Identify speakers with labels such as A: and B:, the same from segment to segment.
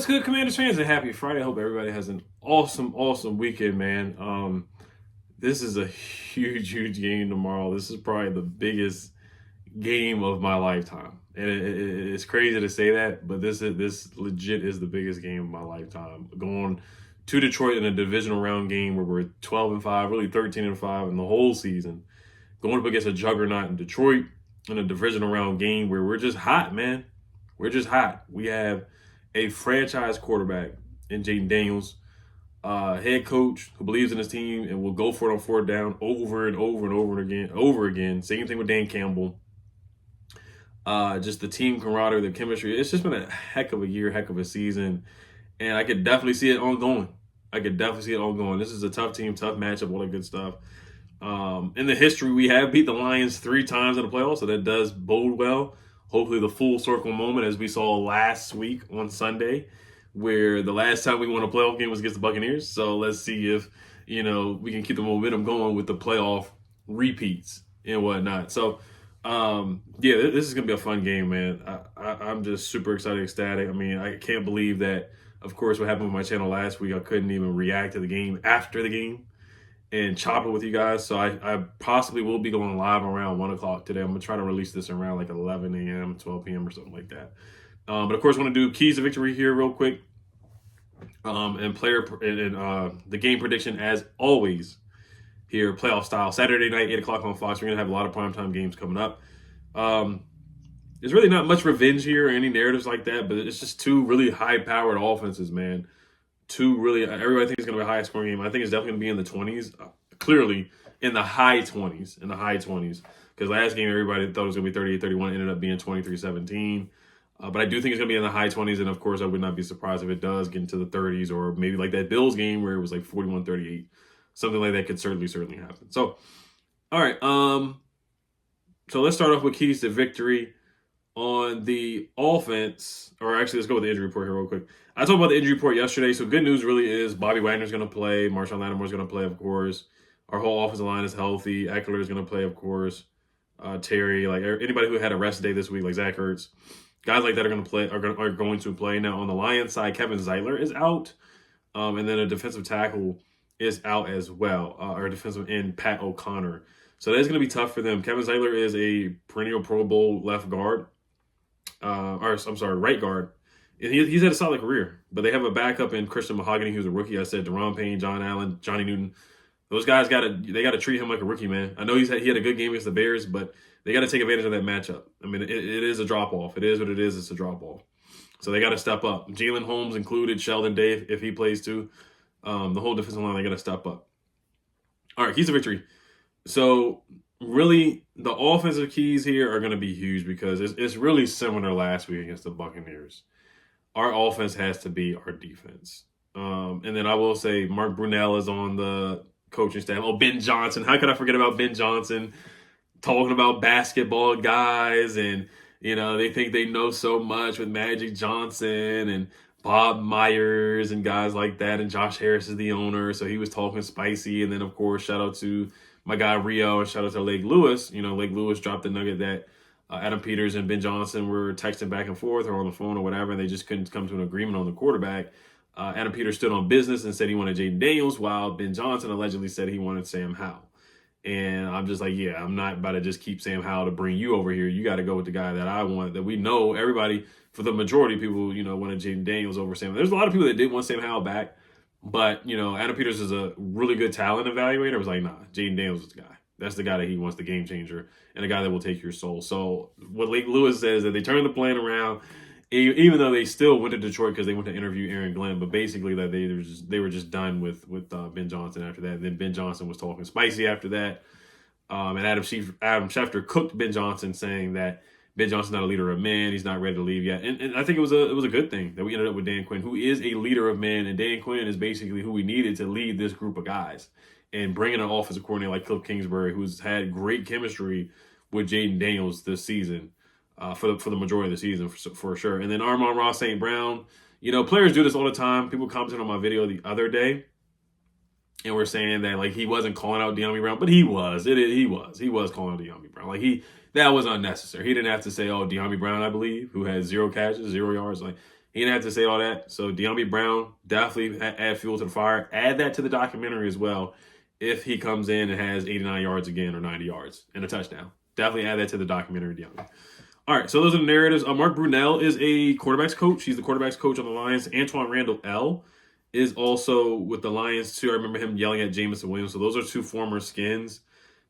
A: What's good, Commanders fans, and happy Friday. I hope everybody has an awesome weekend, man. This is a huge game tomorrow. This is probably the biggest game of my lifetime. And it's crazy to say that, but this legit is the biggest game of my lifetime. Going to Detroit in a divisional round game where we're 12-5, really 13-5 in the whole season. Going up against a juggernaut in Detroit in a divisional round game where we're just hot, man. We're just hot. We have a franchise quarterback in Jayden Daniels, head coach who believes in his team and will go for it on fourth down over and over again. Same thing with Dan Campbell. Just the team camaraderie, the chemistry. It's just been a heck of a year, heck of a season, and I could definitely see it ongoing. This is a tough team, tough matchup, all that good stuff. In the history, we have beat the Lions 3 times in the playoffs, so that does bode well. Hopefully the full circle moment as we saw last week on Sunday, where the last time we won a playoff game was against the Buccaneers. So let's see if, we can keep the momentum going with the playoff repeats and whatnot. So, this is going to be a fun game, man. I'm just super excited, ecstatic. I mean, I can't believe that, of course, what happened with my channel last week, I couldn't even react to the game after the game and chop it with you guys. So I possibly will be going live around 1 o'clock today. I'm going to try to release this around like 11 a.m., 12 p.m. or something like that. But of course, I want to do keys to victory here real quick. And the game prediction as always here, playoff style. Saturday night, 8 o'clock on Fox. We're going to have a lot of primetime games coming up. There's really not much revenge here or any narratives like that, but it's just two really high-powered offenses, man. Everybody thinks it's going to be a high-scoring game. I think it's definitely going to be in the 20s. Clearly, in the high 20s. Because last game, everybody thought it was going to be 38-31. Ended up being 23-17. But I do think it's going to be in the high 20s. And, of course, I would not be surprised if it does get into the 30s or maybe like that Bills game where it was like 41-38. Something like that could certainly happen. So, all right. So let's start off with keys to victory on the offense. Or actually, let's go with the injury report here real quick. I talked about the injury report yesterday. So good news really is Bobby Wagner's going to play. Marshawn Lattimore's going to play, of course. Our whole offensive line is healthy. Eckler is going to play, of course. Terry, like anybody who had a rest day this week, like Zach Ertz. Guys like that are going to play. Now, on the Lions side, Kevin Zeitler is out. And then a defensive tackle is out as well. Our defensive end, Pat O'Connor. So that's going to be tough for them. Kevin Zeitler is a perennial Pro Bowl left guard. Right guard. And he's had a solid career. But they have a backup in Christian Mahogany, who's a rookie. I said Deron Payne, John Allen, Johnny Newton. Those guys got to treat him like a rookie, man. I know he had a good game against the Bears, but they got to take advantage of that matchup. I mean, it is a drop-off. It is what it is. It's a drop-off. So they got to step up. Jalen Holmes included, Sheldon Dave, if he plays too. The whole defensive line, they got to step up. All right, keys to victory. So really, the offensive keys here are going to be huge because it's really similar to last week against the Buccaneers. Our offense has to be our defense. And then I will say Mark Brunell is on the coaching staff. Oh, Ben Johnson. How could I forget about Ben Johnson? Talking about basketball guys and, they think they know so much with Magic Johnson and Bob Myers and guys like that. And Josh Harris is the owner. So he was talking spicy. And then, of course, shout out to my guy Rio and shout out to Lake Lewis. Lake Lewis dropped the nugget that Adam Peters and Ben Johnson were texting back and forth or on the phone or whatever. And they just couldn't come to an agreement on the quarterback. Adam Peters stood on business and said he wanted Jayden Daniels, while Ben Johnson allegedly said he wanted Sam Howell. And I'm just like, yeah, I'm not about to just keep Sam Howell to bring you over here. You got to go with the guy that I want, that we know everybody, for the majority of people, wanted Jayden Daniels over Sam. There's a lot of people that did want Sam Howell back, but, Adam Peters is a really good talent evaluator. It was like, nah, Jayden Daniels is the guy. That's the guy that he wants, the game changer, and the guy that will take your soul. So what Lake Lewis says that they turned the plan around, even though they still went to Detroit because they went to interview Aaron Glenn, but basically that they were just done with Ben Johnson after that. And then Ben Johnson was talking spicy after that, and Adam Schefter cooked Ben Johnson, saying that Ben Johnson's not a leader of men, he's not ready to leave yet. And I think it was a good thing that we ended up with Dan Quinn, who is a leader of men, and Dan Quinn is basically who we needed to lead this group of guys. And bringing an offensive coordinator like Cliff Kingsbury, who's had great chemistry with Jayden Daniels this season. For the majority of the season, for sure. And then Amon-Ra St. Brown. Players do this all the time. People commented on my video the other day, and we're saying that, like, he wasn't calling out De'Ami Brown, but he was. He was calling out De'Ami Brown. Like, that was unnecessary. He didn't have to say, oh, De'Ami Brown, I believe, who had 0 catches, 0 yards. Like, He didn't have to say all that. So De'Ami Brown, definitely add fuel to the fire. Add that to the documentary as well. If he comes in and has 89 yards again or 90 yards and a touchdown, definitely add that to the documentary, De'Ami. All right, so those are the narratives. Mark Brunell is a quarterbacks coach. He's the quarterbacks coach on the Lions. Antoine Randall L is also with the Lions too. I remember him yelling at Jameson Williams. So those are two former Skins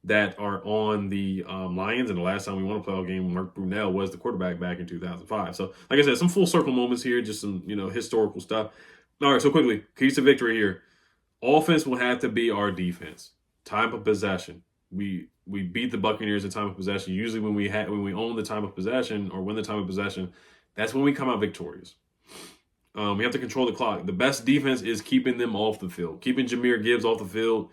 A: that are on the Lions. And the last time we won a playoff game, Mark Brunell was the quarterback back in 2005. So, like I said, some full circle moments here, just some historical stuff. All right, so quickly, keys to victory here. Offense will have to be our defense. Time of possession. We beat the Buccaneers in time of possession. Usually when we own the time of possession or win the time of possession, that's when we come out victorious. We have to control the clock. The best defense is keeping them off the field, keeping Jahmyr Gibbs off the field,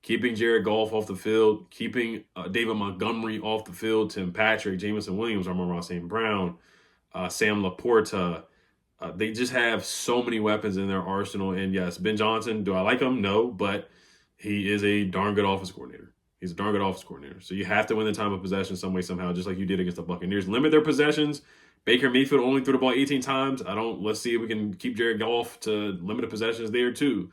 A: keeping Jared Goff off the field, keeping David Montgomery off the field, Tim Patrick, Jameson Williams, Amon-Ra St. Brown, Sam Laporta. They just have so many weapons in their arsenal. And yes, Ben Johnson, do I like him? No, but he is a darn good offense coordinator. He's a darn good offense coordinator. So you have to win the time of possession some way, somehow, just like you did against the Buccaneers. Limit their possessions. Baker Mayfield only threw the ball 18 times. Let's see if we can keep Jared Goff to limited possessions there too,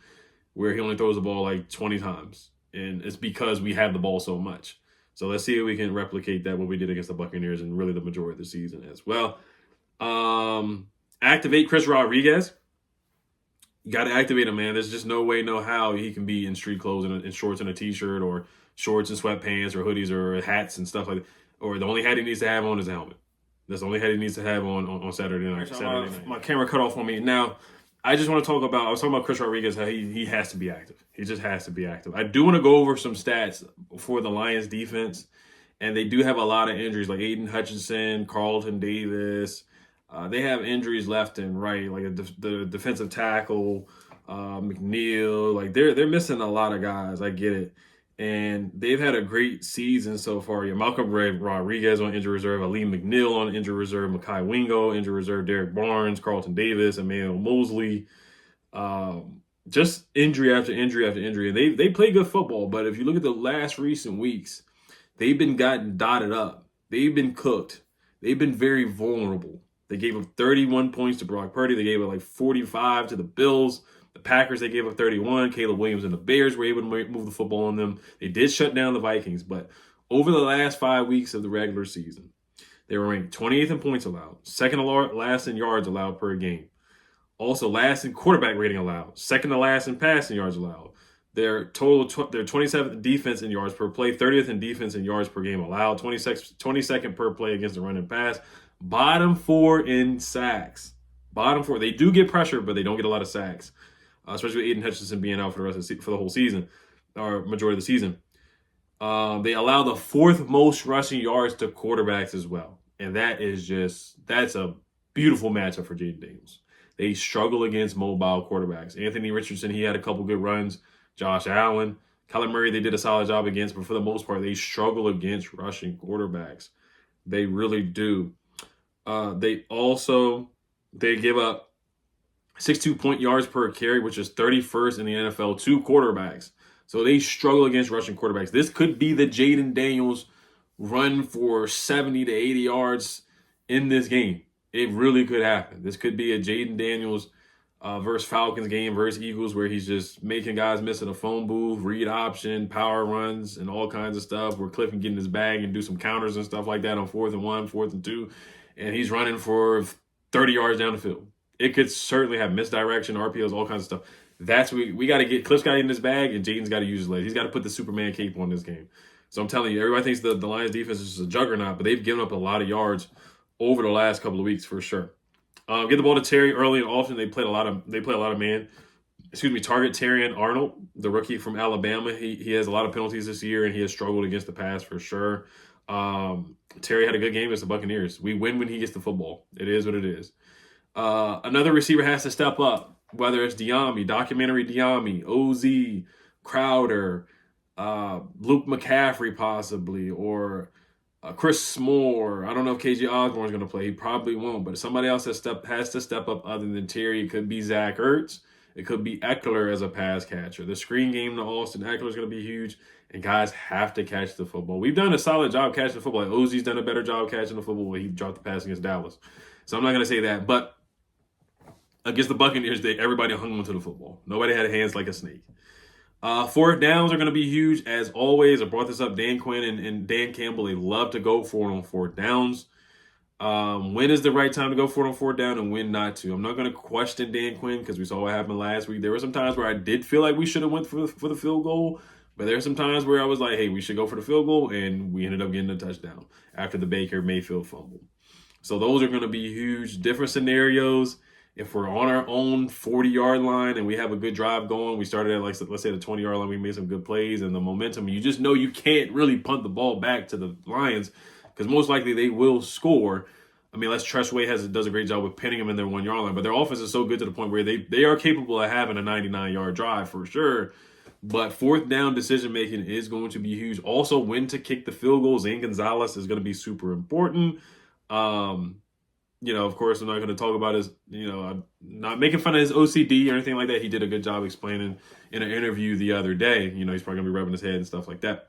A: where he only throws the ball like 20 times. And it's because we have the ball so much. So let's see if we can replicate that, what we did against the Buccaneers and really the majority of the season as well. Activate Chris Rodriguez. You got to activate him, man. There's just no way, no how he can be in street clothes and in shorts and a t-shirt or shorts and sweatpants or hoodies or hats and stuff like that. Or the only hat he needs to have on is a helmet. That's the only hat he needs to have on Saturday night. My camera cut off on me. Now, I just want to talk about, I was talking about Chris Rodriguez, how he has to be active. He just has to be active. I do want to go over some stats for the Lions defense, and they do have a lot of injuries, like Aiden Hutchinson, Carlton Davis. They have injuries left and right, like the defensive tackle, McNeil. Like they're missing a lot of guys. I get it. And they've had a great season so far. Malcolm Rodriguez on injury reserve, Ali McNeil on injury reserve, Mekhi Wingo, injury reserve, Derek Barnes, Carlton Davis, Emmanuel Mosley. Just injury after injury after injury. And they play good football, but if you look at the last recent weeks, they've been gotten dotted up. They've been cooked. They've been very vulnerable. They gave up 31 points to Brock Purdy. They gave up like 45 to the Bills. The Packers, they gave up 31. Caleb Williams and the Bears were able to move the football on them. They did shut down the Vikings, but over the last 5 weeks of the regular season, they were ranked 28th in points allowed, second to last in yards allowed per game. Also last in quarterback rating allowed, second to last in passing yards allowed. Their 27th in defense in yards per play, 30th in defense in yards per game allowed, 22nd per play against the run and pass. Bottom 4 in sacks. Bottom 4. They do get pressure, but they don't get a lot of sacks, especially with Aiden Hutchinson being out for the whole season, or majority of the season. They allow the 4th most rushing yards to quarterbacks as well. And that's a beautiful matchup for Jayden Daniels. They struggle against mobile quarterbacks. Anthony Richardson, he had a couple good runs. Josh Allen. Kyler Murray, they did a solid job against, but for the most part, they struggle against rushing quarterbacks. They really do. They give up 6.2 point yards per carry, which is 31st in the NFL to quarterbacks. So they struggle against rushing quarterbacks. This could be the Jayden Daniels run for 70 to 80 yards in this game. It really could happen. This could be a Jayden Daniels versus Falcons game versus Eagles where he's just making guys miss in a phone booth, read option, power runs, and all kinds of stuff where Cliff can get in his bag and do some counters and stuff like that on 4th and 1, 4th and 2. And he's running for 30 yards down the field. It could certainly have misdirection, RPOs, all kinds of stuff. That's what we got to get. Cliff's got to get in his bag, and Jayden's got to use his legs. He's got to put the Superman cape on this game. So I'm telling you, everybody thinks the Lions defense is just a juggernaut, but they've given up a lot of yards over the last couple of weeks for sure. Get the ball to Terry early and often. They play a lot of man. Target Terrion Arnold, the rookie from Alabama. He has a lot of penalties this year, and he has struggled against the pass for sure. Terry had a good game against the Buccaneers. We win when he gets the football. It is what it is. Another receiver has to step up, whether it's De'Ami, documentary De'Ami, OZ, Crowder, Luke McCaffrey possibly, or Chris Moore. I don't know if KJ Osborne's going to play. He probably won't, but somebody else has to step up other than Terry. It could be Zach Ertz. It could be Eckler as a pass catcher. The screen game to Austin Eckler is going to be huge, and guys have to catch the football. We've done a solid job catching the football. Like Ozzy's done a better job catching the football when he dropped the pass against Dallas. So I'm not going to say that, but Against the Buccaneers, everybody hung onto the football. Nobody had hands like a snake. Fourth downs are going to be huge, as always. I brought this up. Dan Quinn and Dan Campbell, they love to go for it on fourth downs. When is the right time to go for it on fourth down and when not to? I'm not going to question Dan Quinn because we saw what happened last week. There were some times where I did feel like we should have went for the field goal, but there are some times where I was like, hey, we should go for the field goal, and we ended up getting a touchdown after the Baker Mayfield fumble. So those are going to be huge. Different scenarios. If we're on our own 40-yard line and we have a good drive going, we started at, like, let's say the 20-yard line, we made some good plays and the momentum, you just know you can't really punt the ball back to the Lions because most likely they will score. I mean, unless Treshway does a great job with pinning them in their 1-yard line, but their offense is so good to the point where they are capable of having a 99-yard drive for sure. But fourth down decision-making is going to be huge. Also, when to kick the field goal. Zane Gonzalez is going to be super important. Of course, I'm not going to talk about his, I'm not making fun of his OCD or anything like that. He did a good job explaining in an interview the other day. He's probably going to be rubbing his head and stuff like that.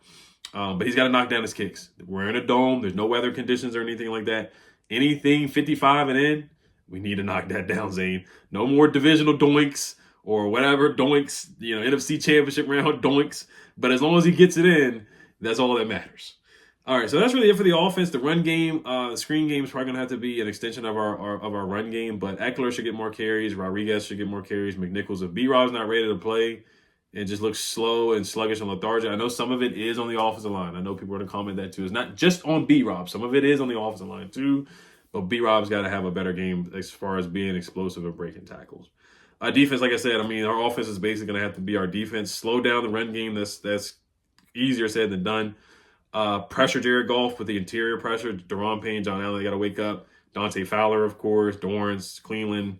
A: But he's got to knock down his kicks. We're in a dome. There's no weather conditions or anything like that. Anything 55 and in, we need to knock that down, Zane. No more divisional doinks or whatever doinks, NFC championship round doinks. But as long as he gets it in, that's all that matters. All right, so that's really it for the offense. The run game, the screen game is probably going to have to be an extension of our run game, but Eckler should get more carries. Rodriguez should get more carries. McNichols, if B-Rob's not ready to play and just looks slow and sluggish and lethargic, I know some of it is on the offensive line. I know people are going to comment that too. It's not just on B-Rob. Some of it is on the offensive line too, but B-Rob's got to have a better game as far as being explosive and breaking tackles. Defense, like I said, our offense is basically going to have to be our defense. Slow down the run game. That's easier said than done. Pressure Jared Goff with the interior pressure. Daron Payne, John Allen, they got to wake up. Dante Fowler, of course. Dorrance, Cleveland.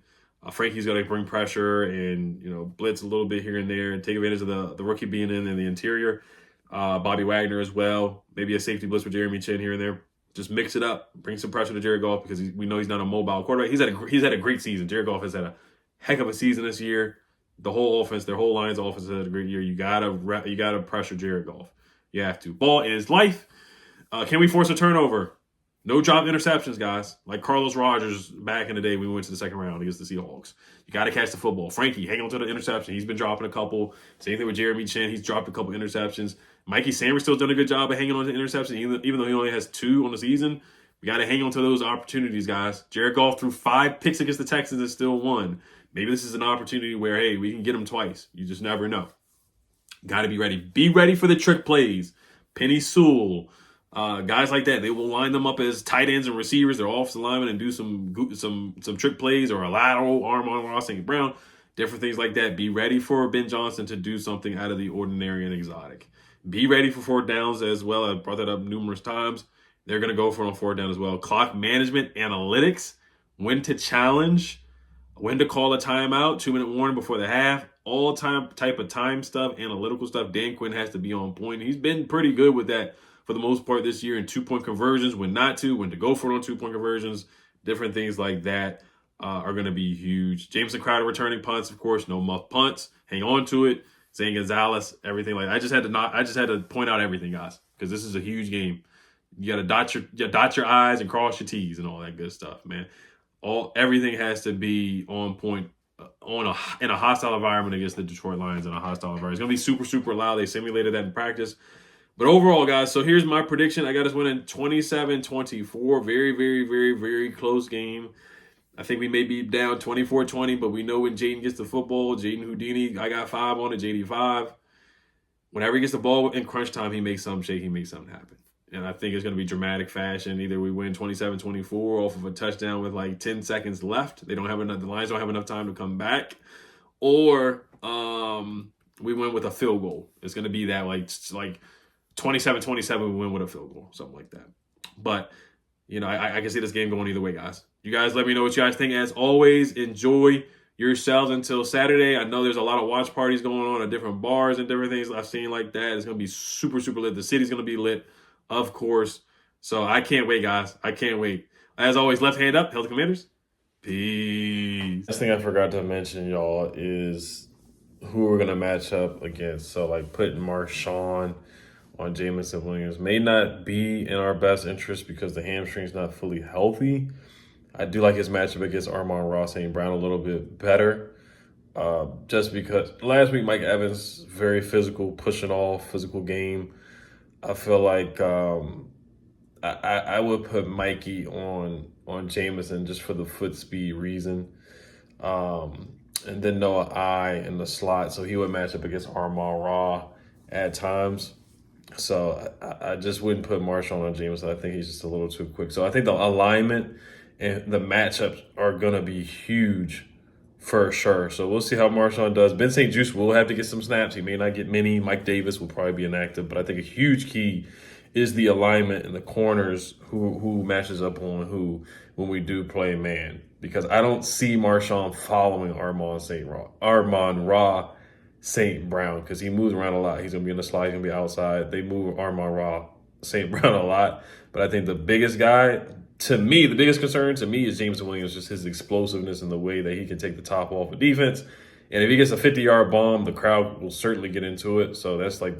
A: Frankie's got to bring pressure and, blitz a little bit here and there and take advantage of the rookie being in the interior. Bobby Wagner as well. Maybe a safety blitz with Jeremy Chin here and there. Just mix it up. Bring some pressure to Jared Goff because we know he's not a mobile quarterback. He's had a great season. Jared Goff has had a heck of a season this year. The whole offense, their whole Lions offense has had a great year. You gotta pressure Jared Goff. You have to. Ball is life. Can we force a turnover? No drop interceptions, guys. Like Carlos Rogers back in the day when we went to the second round against the Seahawks. You got to catch the football. Frankie, hang on to the interception. He's been dropping a couple. Same thing with Jeremy Chin. He's dropped a couple interceptions. Mikey Sanders still done a good job of hanging on to interceptions, even though he only has 2 on the season. We got to hang on to those opportunities, guys. Jared Goff threw 5 picks against the Texans and still won. Maybe this is an opportunity where, hey, we can get him twice. You just never know. Got to be ready. Be ready for the trick plays. Penny Sewell, guys like that. They will line them up as tight ends and receivers. They're offensive linemen and do some trick plays or a lateral arm on Ross St. Brown. Different things like that. Be ready for Ben Johnson to do something out of the ordinary and exotic. Be ready for fourth downs as well. I brought that up numerous times. They're going to go for it on fourth down as well. Clock management, analytics, when to challenge, when to call a timeout, 2-minute warning before the half. All type of time stuff, analytical stuff. Dan Quinn has to be on point. He's been pretty good with that for the most part this year in 2-point conversions, when not to, when to go for it on 2-point conversions. Different things like that are going to be huge. Jameson Crowder returning punts, of course, no muff punts. Hang on to it. Zane Gonzalez, everything like that. I just had to point out everything, guys, because this is a huge game. You got to dot your I's and cross your T's and all that good stuff, man. Everything has to be on point. In a hostile environment against the Detroit Lions in a hostile environment. It's going to be super, super loud. They simulated that in practice. But overall, guys, so here's my prediction. I got us winning 27-24. Very, very, very, very close game. I think we may be down 24-20, but we know when Jaden gets the football, Jaden Houdini, I got 5 on it, JD 5. Whenever he gets the ball in crunch time, he makes something shake, he makes something happen. And I think it's going to be dramatic fashion. Either we win 27-24 off of a touchdown with like 10 seconds left. The Lions don't have enough time to come back. Or we win with a field goal. It's going to be that like 27-27, we win with a field goal, something like that. But, I can see this game going either way, guys. You guys let me know what you guys think. As always, enjoy yourselves until Saturday. I know there's a lot of watch parties going on at different bars and different things I've seen like that. It's going to be super, super lit. The city's going to be lit, of course. So I can't wait, guys. I can't wait. As always, left hand up. Hail the Commanders. Peace. Last thing I forgot to mention, y'all, is who we're going to match up against. So, putting Marshawn on Jameson Williams may not be in our best interest because the hamstring's not fully healthy. I do like his matchup against Amon-Ra St. Brown a little bit better. Just because last week Mike Evans, very physical, pushing off, physical game. I feel like I would put Mikey on Jameson just for the foot speed reason. And then Noah I in the slot, so he would match up against Amon-Ra at times. So I just wouldn't put Marshawn on Jameson. I think he's just a little too quick. So I think the alignment and the matchups are going to be huge for sure. So we'll see how Marshawn does. Ben St. Juste will have to get some snaps. He may not get many. Mike Davis will probably be inactive. But I think a huge key is the alignment and the corners who matches up on who when we do play man. Because I don't see Marshawn following Amon-Ra St. Brown, because he moves around a lot. He's going to be in the slide. He's going to be outside. They move Amon-Ra St. Brown a lot. But I think the biggest guy, to me, the biggest concern to me is Jameson Williams, just his explosiveness and the way that he can take the top off of defense. And if he gets a 50-yard bomb, the crowd will certainly get into it. So that's like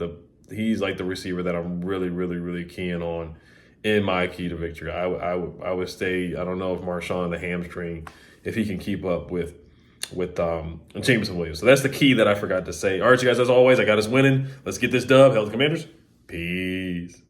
A: he's like the receiver that I'm really, really, really keen on in my key to victory. I would stay. I don't know if Marshawn, the hamstring, if he can keep up with Jameson Williams. So that's the key that I forgot to say. All right, you guys, as always, I got us winning. Let's get this dub. Hail the Commanders. Peace.